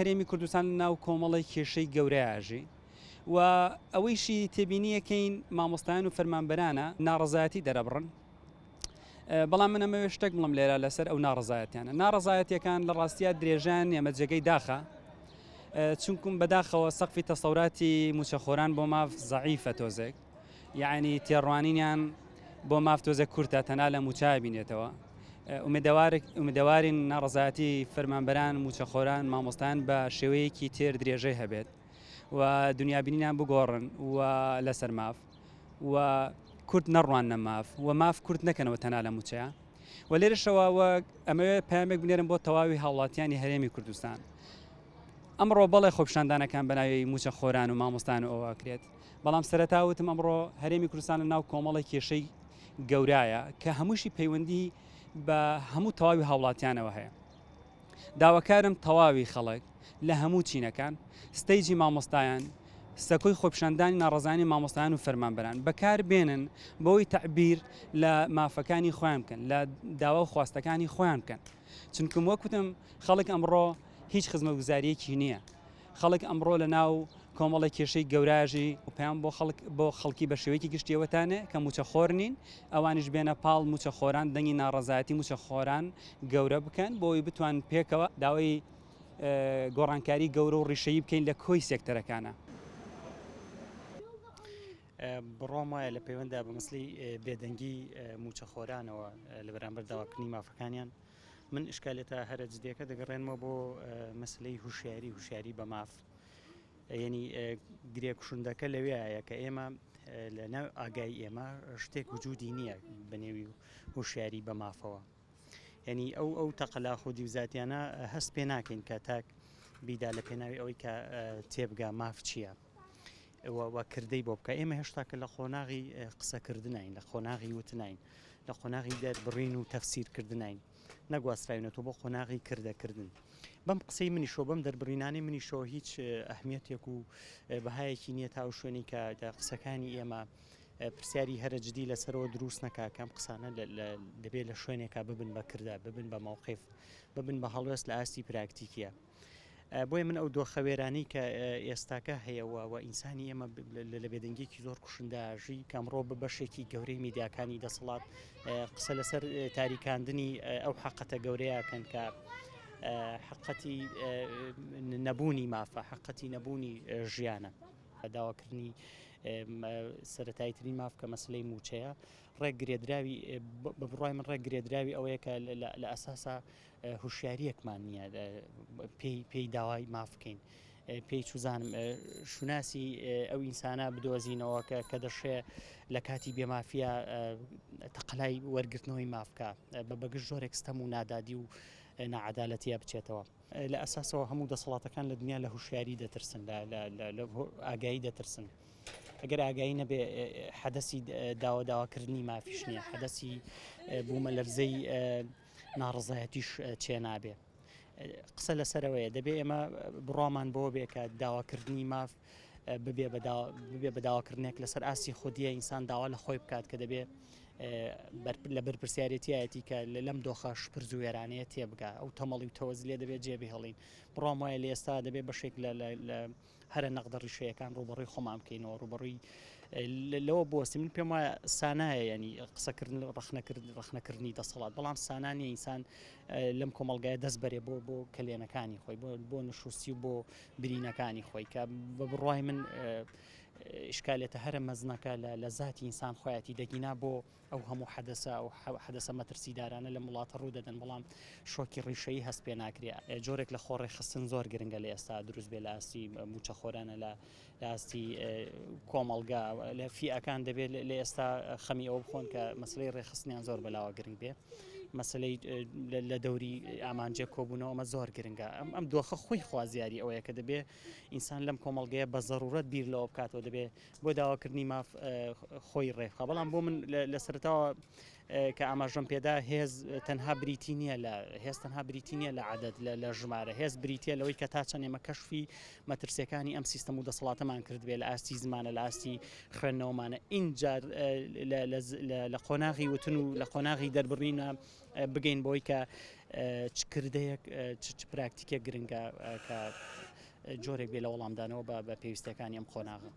هەرێمی کوردستان ناو کۆمەڵی کێشەی گەورەیەژی و ئەوەیشی تێبینیەکەین مامۆستایان و فەرمانبەرانە ناڕەزایەتی دەرەبڕن بەڵام من ئەمەوێ شتێک بڵم لێرە لەسەر ئەو ناڕەزایەتیانە ناڕەزایەتیەکان لە ڕاستیە درێژان ئێمە جێگەی داخە چونکم بەداخەوە سەقفی تەسەوراتی موچەخۆران بۆ ماف زەعیفە تۆزێک یعنی تێڕوانینیان بۆ ماف تۆزێک کورتە تەنها لە موچای بینێتەوە ئومێدەوارین ناڕەزایەتی فەرمانبەران موچەخۆران مامۆستایان بە شێوەیەکی تێر درێژەی هەبێت و دنیابینیان بگۆڕن و لەسەر ماف و کورد نەڕوان نەماف و ماف کورد نەکەنەوە تەنها لە موچەیە و لێرەشەوە ئەمەوێ پامێک بنێرم بۆ تەواوی هاوڵاتیانی هەرێمی کوردستان ئەمڕۆ بەڵێ خۆپشاندانەکان بەناوی موچەخۆران و مامۆستان و ئەوواکرێت بەڵام سەرەتاوتم ئەمڕۆ هەرێمی کوردستان لە ناو کۆمەڵی کێشەی گەورایە کە هەمووشی پەیوەندی بە هەموو تەواوی هاوڵاتیانەوە هەیە داواکارم تەواوی خەڵک لە هەموو چینەکان ستەیجی مامۆستایان سەکۆی خۆپشاندانی ناڕەزانی مامۆستایان و فەرمانبەران بەکار بێنن بەوەی تەعبیر لە مافەکانی خۆیان بکەن لە داوا و خواستەکانی خۆیان بکەن چونکم وەکوتم خەڵک ئەمڕۆ هیچ خزمەتگوزاریەکی نییە خەڵک ئەمڕۆ لە ناو کۆمەڵی کێشەی گەوراژی و پێیان بۆ خەڵکی بە شێوەیەکی گشتیەوەتانێ کە موچەخۆر نین ئەوانش بێنە پاڵ موچەخۆران دەنگی ناڕەزایەتی موچەخۆران گەورە بکەن بۆی بتوان پێکەوە داوای گۆڕانکاری گەورە و ڕیشەیی بکەین لە کۆی سێکتەرەکانە بڕۆم وایە لە پەیوەندا بە مەسلەی بێدەنگی موچەخۆرانەوە لە بەرامبەر داواکردنی مافەکانیان من ئشکالێتە هەرە جدیەکە دەگەڕێنمەوە بۆ مەسلەی هوشیاری بە ماف یعنی گرێکوشندەکە لەوێایە کە ئێمە لە ناو ئاگای ئێمە شتێک وجودی نییە بەنێوی هوشیاری بە مافەوە یعنی ئەو تەقەلا خودی وزاتیانە هەست پێ ناکەین کە تاک بیدا لە پێناوی ئەوەی کە تێبگا ماف چییە وە کردەی بۆ بکە ئێمە هێشتاکە لە خۆناغی قسەکردنین لە خۆناغی وتنین لە خۆناغی دەربڕین و تەفسیرکردنین نەگواستراوێنێتەوە بۆ خۆناغی کردەکردن بەم قسەی منیشۆ بەم دەربڕینانی منیشۆ هیچ ئەهمیەتێک و بەهایەکی نییە تا و شوێنی کە قسەکانی ئێمە پرسیاری هەرە جدی لەسەرەوە دروست نەکا کەم قسانە دەبێت لە شوێنێکا ببن بە کردا ببن بە مووقف ببن بە هەڵوێست لە ئاستی پراکتیکیە بۆیە من ئەو دۆخەوێرانی کە ئێستاکە هەیەەوە و ئینسانی ئێمە لە بێدەنگێکی زۆر کوشنداژی کەمڕۆ بە بەشێکی گەورەی میدیاکانی دەسەڵات قسە لەسەر تاریکاندنی ئەو حقەتە گەورەیەکەن کە حقەتی نەبوونی مافە حقەتی نەبوونی ژیانە داواکردنی سەرەتاییترین ماف کە مەسلەی موچەیە ڕێگرێدراوی بە بڕای من ڕێگرێدراوی ئەوەیە کە لە ئەساسا هوشیاریەکمان نییە پێی داوای مافکەین پێی چوزانم شوناسی ئەو ئینسانە بدۆزینەوە کە دەشێ لە کاتی بێمافیا تەقەلای وەرگرتنەوەی مافکە بەگشت زۆرێک ستەم و نادادی و نەعەدالەتیە بچێتەوە لە ئەساسەوە هەموو دەسەڵاتەکان لە دنیا لە هوشیاری دەترسن لە ئاگایی دەترسن ئەگەر ئاگایی نەبێ حەدەسی داواکردنی مافیش نییە حەدەسی بوومە لەرزەی ناڕزایەتیش چێ نابێ قسە لەسەرەوەیە دەبێ ئێمە بڕامان بۆ بێ کە داواکردنی ماف ببێ بە داواکردنێک لەسەر ئاسی خودیە ئینسان داوا لە خۆی بکات کە دەبێ لە بەرپرسیارەتیایەتی کە لەم دۆخە شپرز و وێرانەیە تێبگا ئەو تەمەڵی و تەوەز لێ دەبێت جێبی هەڵین بڕام وایە لە ئێستا دەبێت بەشێک لە هەرە نەقدە ڕیشەیەەکان ڕوبەڕی خۆمان بکەینەوە ڕوبەڕووی لەوە بۆستی من پێم وایە سانایە ینی قسەکردن ڕخنەکردنی دەسەڵات بەڵام سانانی ئینسان لەم کۆمەلگایە دەست بەرێ بۆ کلێنەکانی خۆی بۆ نشوستی و بۆ برینەکانی خۆی کە بە بڕای من ئشکالێتە هەرە مەزنەکە لە ذاتی ئینسان خۆیەتی دەگینا بۆ ئەو هەموو حەدەسە مەترسیدارانە لە وڵاتە ڕوو دەدەن بەڵام شۆکی ڕیشەیی هەست پێ ناکرێ جۆرێک لە خۆڕێ خستن زۆر گرنگە لە ئێستا دروست بێ لە ئاستی موچەخۆرانە لە ئاستی کۆمەڵگا لە فیئەکان دەبێت لە ئێستا خەمی ئەوە بخۆن کە مەسلەی ڕێخستنیان زۆر بەلاوە گرنگ بێ مەسلەی لە دەوری ئامانجێ کۆبوونەوە ئەمە زۆر گرنگە ئەم دۆخە خۆی خوازیاری ئەوەیە کە دەبێ ئینسان لەم کۆمەڵگەیە بە زەڕورەت بیر لەوە بکاتەوە دەبێ بۆ داواکردنی ماف خۆی ڕێخە بەڵام بۆ من لە سەرتاوە کە ئاماژەم پێدا هێز تەنها بریتی نییە لە عادەت لە ژمارە هێز بریتە لەوەی کە تا چەند ئێمە کەشفی مەترسیەکانی ئەم سیستەم و دەسەڵاتەمان کرد بێ لە ئاستی زمانە لە ئاستی خوێندنەوەمانە ئینجار لە قۆناغی وتن و لە قۆناغی دەربڕینە بگەین بۆی کە چ کردەیەک چ پراکتیکێک گرنگە کە جۆرێک بێ لە وەڵامدانەوە بە پێویستەکانی ئەم خۆناغە.